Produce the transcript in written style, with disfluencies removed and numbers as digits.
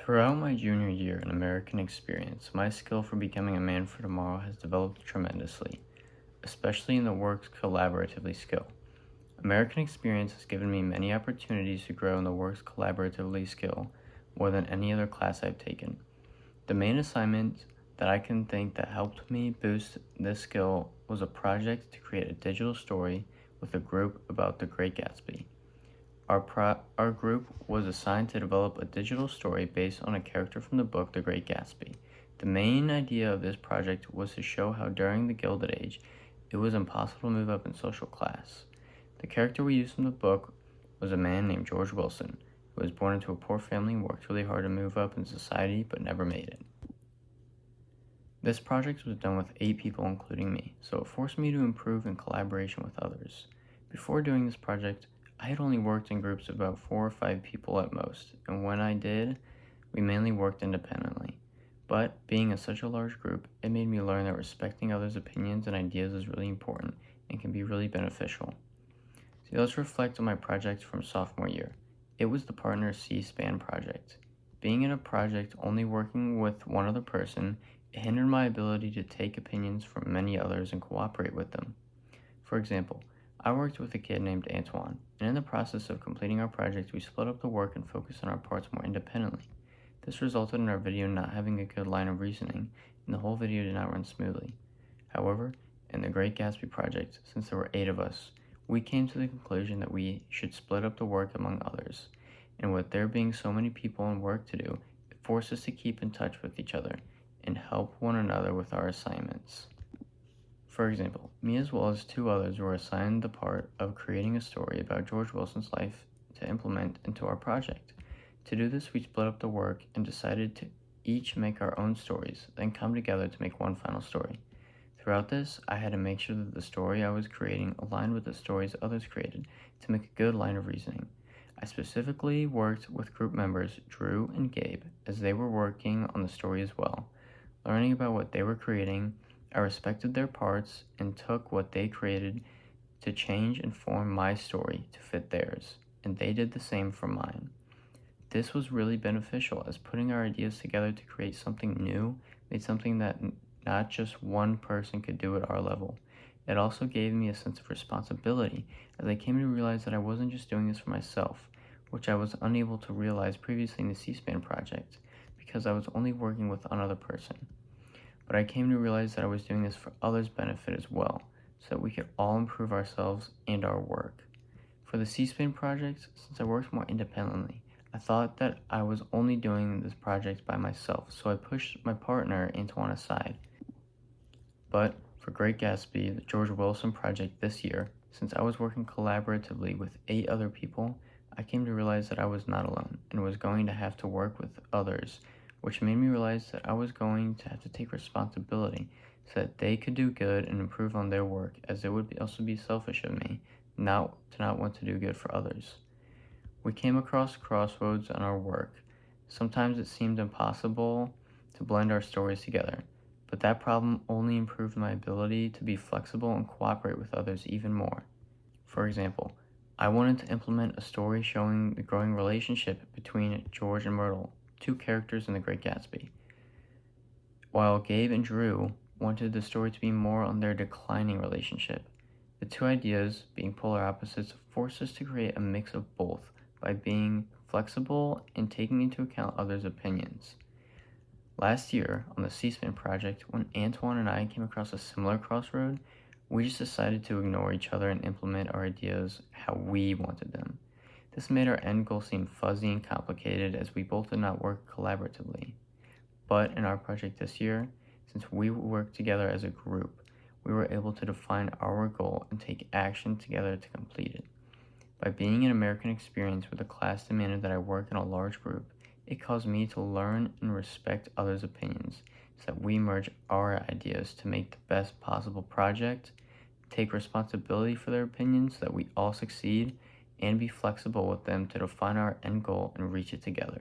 Throughout my junior year in American experience, my skill for becoming a man for tomorrow has developed tremendously, especially in the works collaboratively skill. American experience has given me many opportunities to grow in the works collaboratively skill more than any other class I've taken. The main assignment that I can think that helped me boost this skill was a project to create a digital story with a group about the Great Gatsby. Our group was assigned to develop a digital story based on a character from the book The Great Gatsby. The main idea of this project was to show how during the Gilded Age, it was impossible to move up in social class. The character we used from the book was a man named George Wilson, who was born into a poor family and worked really hard to move up in society but never made it. This project was done with 8 people including me, so it forced me to improve in collaboration with others. Before doing this project, I had only worked in groups of about 4 or 5 people at most, and when I did, we mainly worked independently. But being in such a large group, it made me learn that respecting others' opinions and ideas is really important and can be really beneficial. So let's reflect on my project from sophomore year. It was the Partner C-SPAN project. Being in a project only working with one other person, it hindered my ability to take opinions from many others and cooperate with them. For example, I worked with a kid named Antoine, and in the process of completing our project, we split up the work and focused on our parts more independently. This resulted in our video not having a good line of reasoning, and the whole video did not run smoothly. However, in the Great Gatsby project, since there were 8 of us, we came to the conclusion that we should split up the work among others, and with there being so many people and work to do, it forced us to keep in touch with each other and help one another with our assignments. For example, me as well as 2 others were assigned the part of creating a story about George Wilson's life to implement into our project. To do this, we split up the work and decided to each make our own stories, then come together to make one final story. Throughout this, I had to make sure that the story I was creating aligned with the stories others created to make a good line of reasoning. I specifically worked with group members Drew and Gabe as they were working on the story as well. Learning about what they were creating, I respected their parts and took what they created to change and form my story to fit theirs, and they did the same for mine. This was really beneficial as putting our ideas together to create something new made something that not just one person could do at our level. It also gave me a sense of responsibility as I came to realize that I wasn't just doing this for myself, which I was unable to realize previously in the C-SPAN project because I was only working with another person. But I came to realize that I was doing this for others' benefit as well, so that we could all improve ourselves and our work. For the C-SPAN project, since I worked more independently, I thought that I was only doing this project by myself, so I pushed my partner Antoine aside. But for Great Gatsby, the George Wilson project this year, since I was working collaboratively with 8 other people, I came to realize that I was not alone and was going to have to work with others, which made me realize that I was going to have to take responsibility so that they could do good and improve on their work, as it would also be selfish of me not want to do good for others. We came across crossroads on our work. Sometimes it seemed impossible to blend our stories together, but that problem only improved my ability to be flexible and cooperate with others even more. For example, I wanted to implement a story showing the growing relationship between George and Myrtle, 2 characters in The Great Gatsby, while Gabe and Drew wanted the story to be more on their declining relationship. The 2 ideas, being polar opposites, forced us to create a mix of both by being flexible and taking into account others' opinions. Last year, on the C-SPAN project, when Antoine and I came across a similar crossroad, we just decided to ignore each other and implement our ideas how we wanted them. This made our end goal seem fuzzy and complicated as we both did not work collaboratively. But in our project this year, since we worked together as a group, we were able to define our goal and take action together to complete it. By being an American experience where the class demanded that I work in a large group, it caused me to learn and respect others' opinions so that we merge our ideas to make the best possible project, take responsibility for their opinions so that we all succeed, and be flexible with them to define our end goal and reach it together.